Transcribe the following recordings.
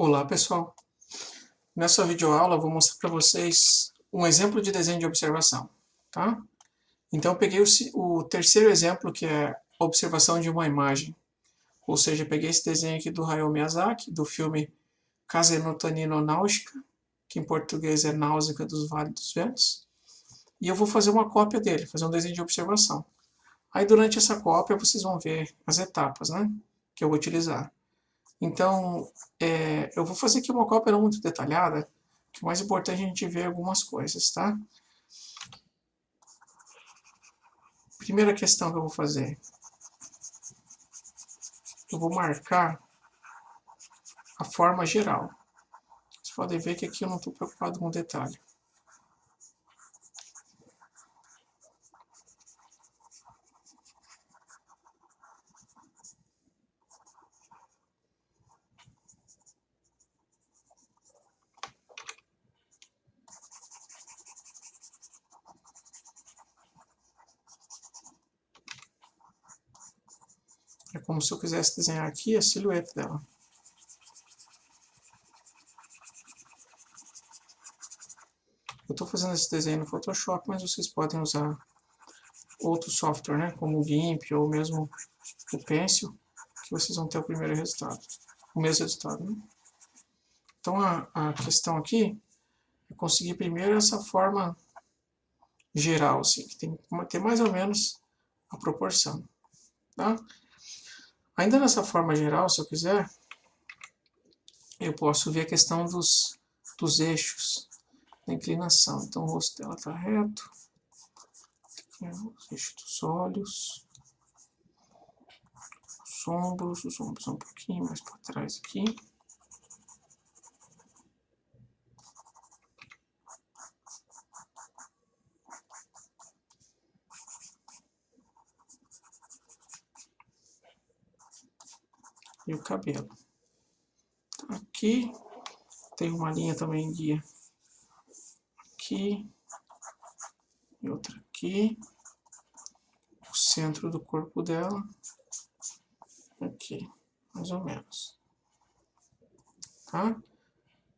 Olá pessoal, nessa videoaula eu vou mostrar para vocês um exemplo de desenho de observação, tá? Então eu peguei o terceiro exemplo, que é a observação de uma imagem, ou seja, eu peguei esse desenho aqui do Hayao Miyazaki, do filme Kase no Tani no Nausicaa, que em português é Náusea dos Vales dos Ventos, e eu vou fazer uma cópia dele, fazer um desenho de observação. Aí durante essa cópia vocês vão ver as etapas, né, que eu vou utilizar. Então, eu vou fazer aqui uma cópia não muito detalhada, que o mais importante é a gente ver algumas coisas, tá? Primeira questão que eu vou fazer. Eu vou marcar a forma geral. Vocês podem ver que aqui eu não estou preocupado com detalhe. É como se eu quisesse desenhar aqui a silhueta dela. Eu estou fazendo esse desenho no Photoshop, mas vocês podem usar outro software, né, como o GIMP ou mesmo o Pencil, que vocês vão ter o primeiro resultado, o mesmo resultado, né? Então a questão aqui é conseguir primeiro essa forma geral, assim, que tem que ter mais ou menos a proporção, tá? Ainda nessa forma geral, se eu quiser, eu posso ver a questão dos eixos da inclinação. Então o rosto dela está reto, aqui é o eixo dos olhos, os ombros um pouquinho mais para trás aqui. E o cabelo. Aqui tem uma linha também guia aqui e outra aqui. O centro do corpo dela aqui, mais ou menos. Tá?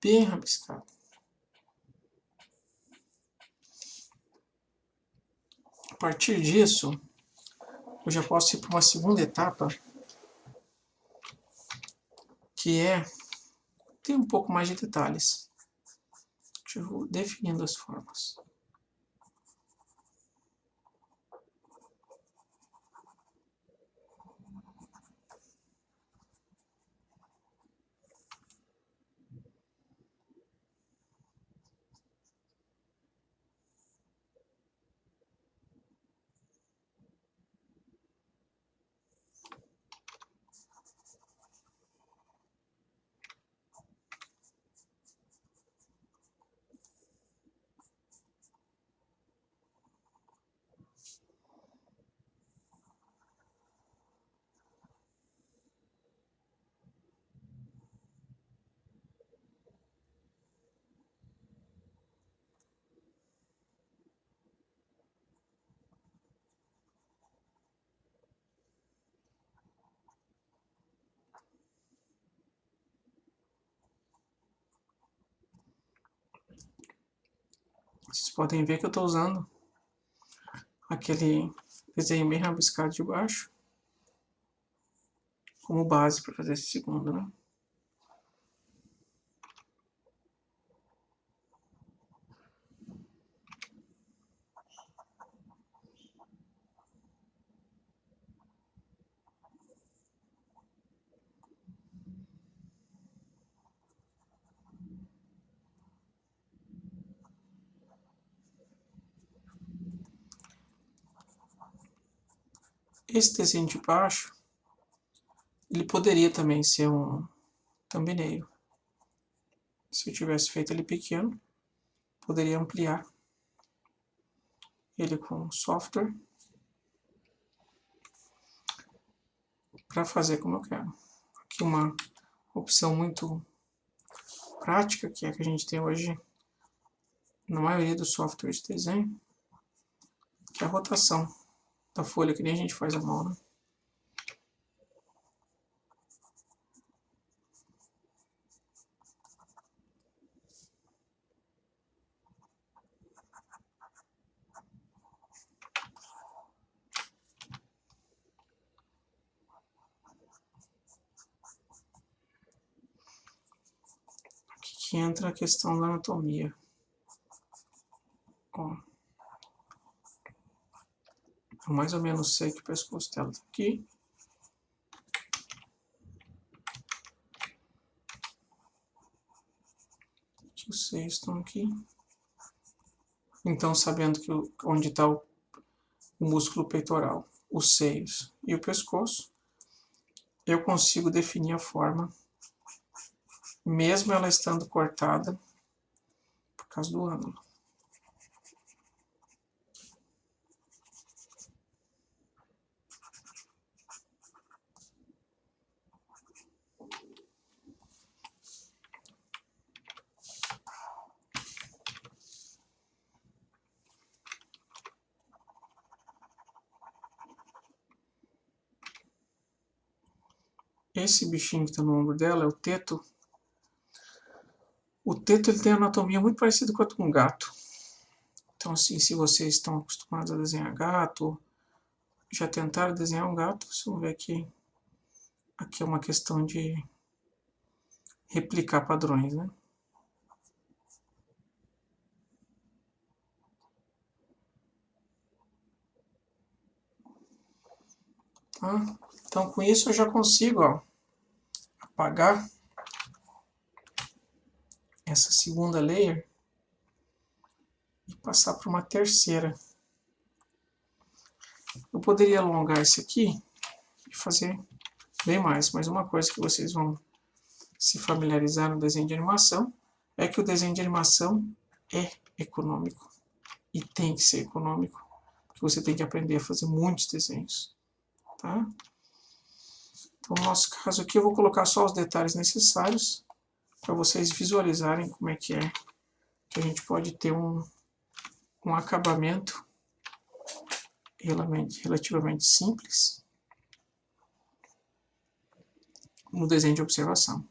Bem rabiscado. A partir disso, eu já posso ir para uma segunda etapa, que é ter um pouco mais de detalhes. Eu vou definindo as formas. Vocês podem ver que eu estou usando aquele desenho bem rabiscado de baixo como base para fazer esse segundo, né? Esse desenho de baixo, ele poderia também ser um thumbnail. Se eu tivesse feito ele pequeno, poderia ampliar ele com software para fazer como eu quero. Aqui uma opção muito prática, que é a que a gente tem hoje na maioria dos softwares de desenho, que é a rotação da folha, que nem a gente faz à mão, né? que entra a questão da anatomia. Ó, eu mais ou menos sei que o pescoço dela tá aqui. Que os seios estão aqui. Então, sabendo que onde está o músculo peitoral, os seios e o pescoço, eu consigo definir a forma, mesmo ela estando cortada por causa do ângulo. Esse bichinho que está no ombro dela é o teto. O teto ele tem anatomia muito parecida com a de um gato. Então, assim, se vocês estão acostumados a desenhar gato, já tentaram desenhar um gato, vocês vão ver que aqui é uma questão de replicar padrões, né? Tá? Então, com isso eu já consigo, ó, apagar essa segunda layer e passar para uma terceira. Eu poderia alongar esse aqui e fazer bem mais, mas uma coisa que vocês vão se familiarizar no desenho de animação é que o desenho de animação é econômico e tem que ser econômico, porque você tem que aprender a fazer muitos desenhos, tá? Então, no nosso caso aqui, eu vou colocar só os detalhes necessários para vocês visualizarem como é que a gente pode ter um acabamento relativamente simples no desenho de observação.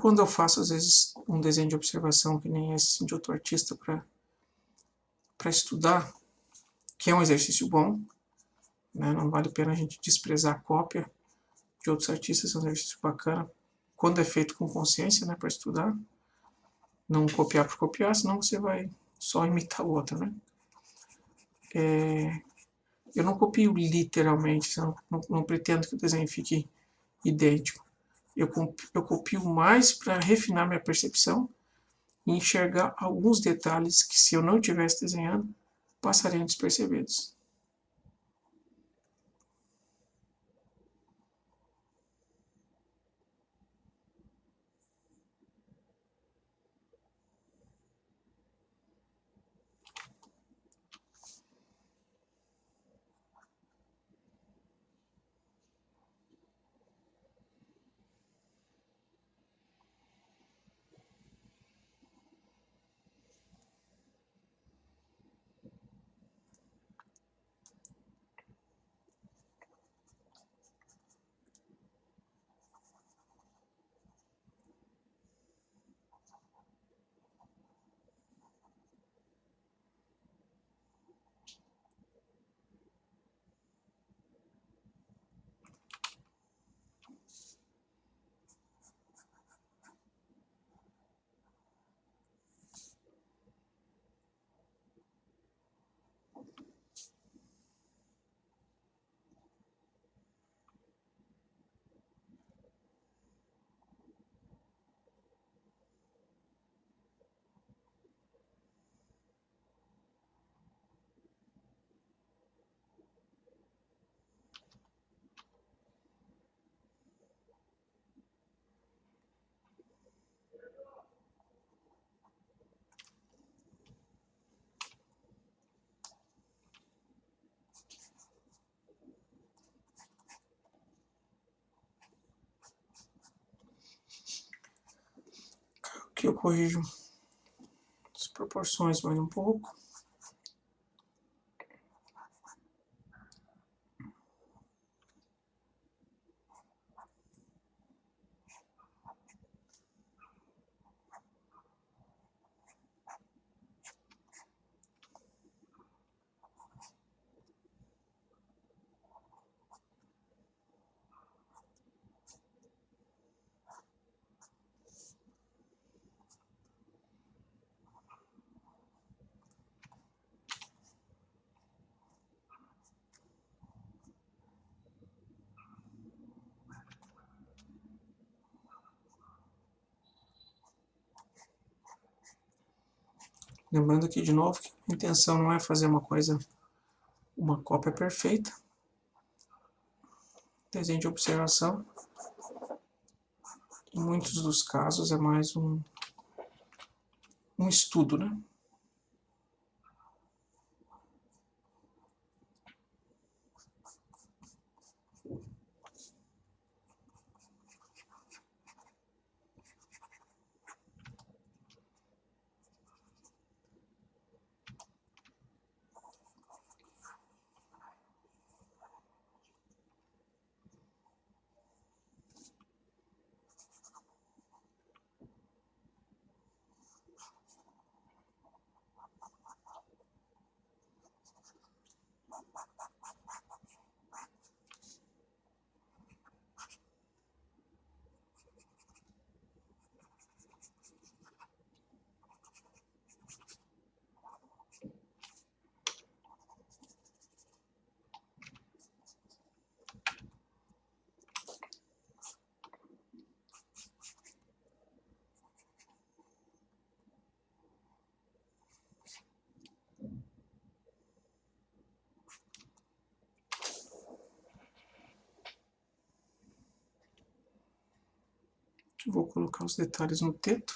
Quando eu faço, às vezes, um desenho de observação, que nem esse assim, de outro artista para estudar, que é um exercício bom, né? Não vale a pena a gente desprezar a cópia de outros artistas, é um exercício bacana, quando é feito com consciência, né, para estudar, não copiar por copiar, senão você vai só imitar o outro, né? Eu não copio literalmente, não pretendo que o desenho fique idêntico. Eu copio mais para refinar minha percepção e enxergar alguns detalhes que, se eu não estivesse desenhando, passariam despercebidos. Aqui eu corrijo as proporções mais um pouco. Lembrando aqui de novo que a intenção não é fazer uma cópia perfeita. Desenho de observação, em muitos dos casos, é mais um estudo, né? Vou colocar os detalhes no teto.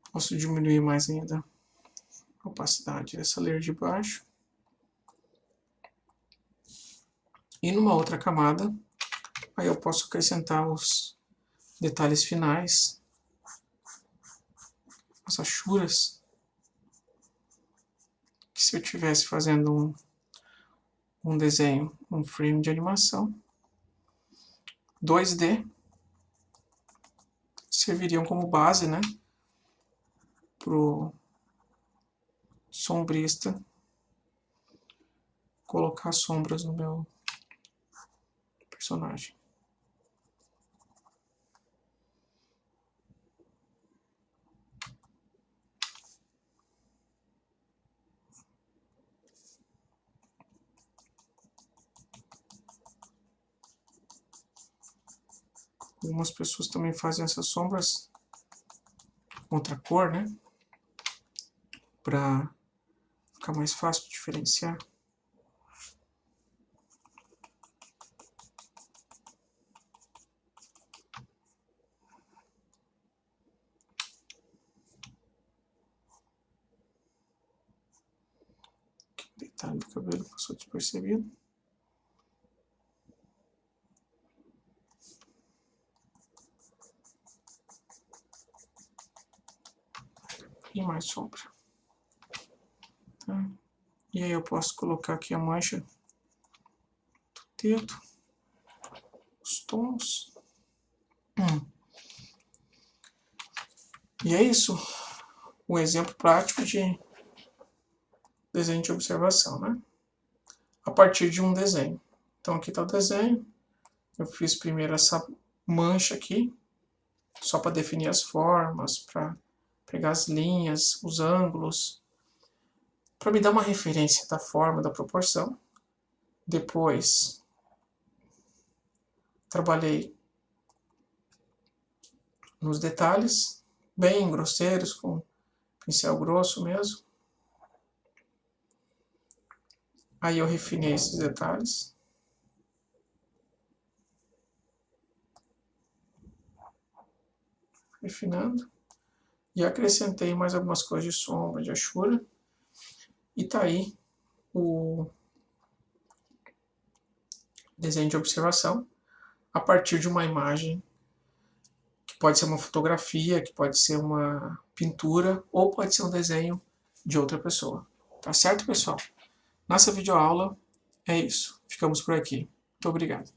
Posso diminuir mais ainda a opacidade dessa layer de baixo. E numa outra camada, aí eu posso acrescentar os detalhes finais, as achuras, que se eu estivesse fazendo um desenho, um frame de animação 2D, serviriam como base, né, pro sombrista colocar sombras no meu personagem. Algumas pessoas também fazem essas sombras com outra cor, né, para ficar mais fácil de diferenciar. Detalhe do cabelo passou despercebido. E mais sombra. Tá? E aí eu posso colocar aqui a mancha do dedo, os tons. E é isso. Um exemplo prático de desenho de observação, né? A partir de um desenho. Então aqui está o desenho. Eu fiz primeiro essa mancha aqui, só para definir as formas, para pegar as linhas, os ângulos, para me dar uma referência da forma, da proporção. Depois, trabalhei nos detalhes, bem grosseiros, com pincel grosso mesmo. Aí eu refinei esses detalhes. Refinando. E acrescentei mais algumas cores de sombra, de achura. E tá aí o desenho de observação a partir de uma imagem que que pode ser uma fotografia, que pode ser uma pintura, ou pode ser um desenho de outra pessoa. Tá certo, pessoal? Nossa videoaula é isso. Ficamos por aqui. Muito obrigado.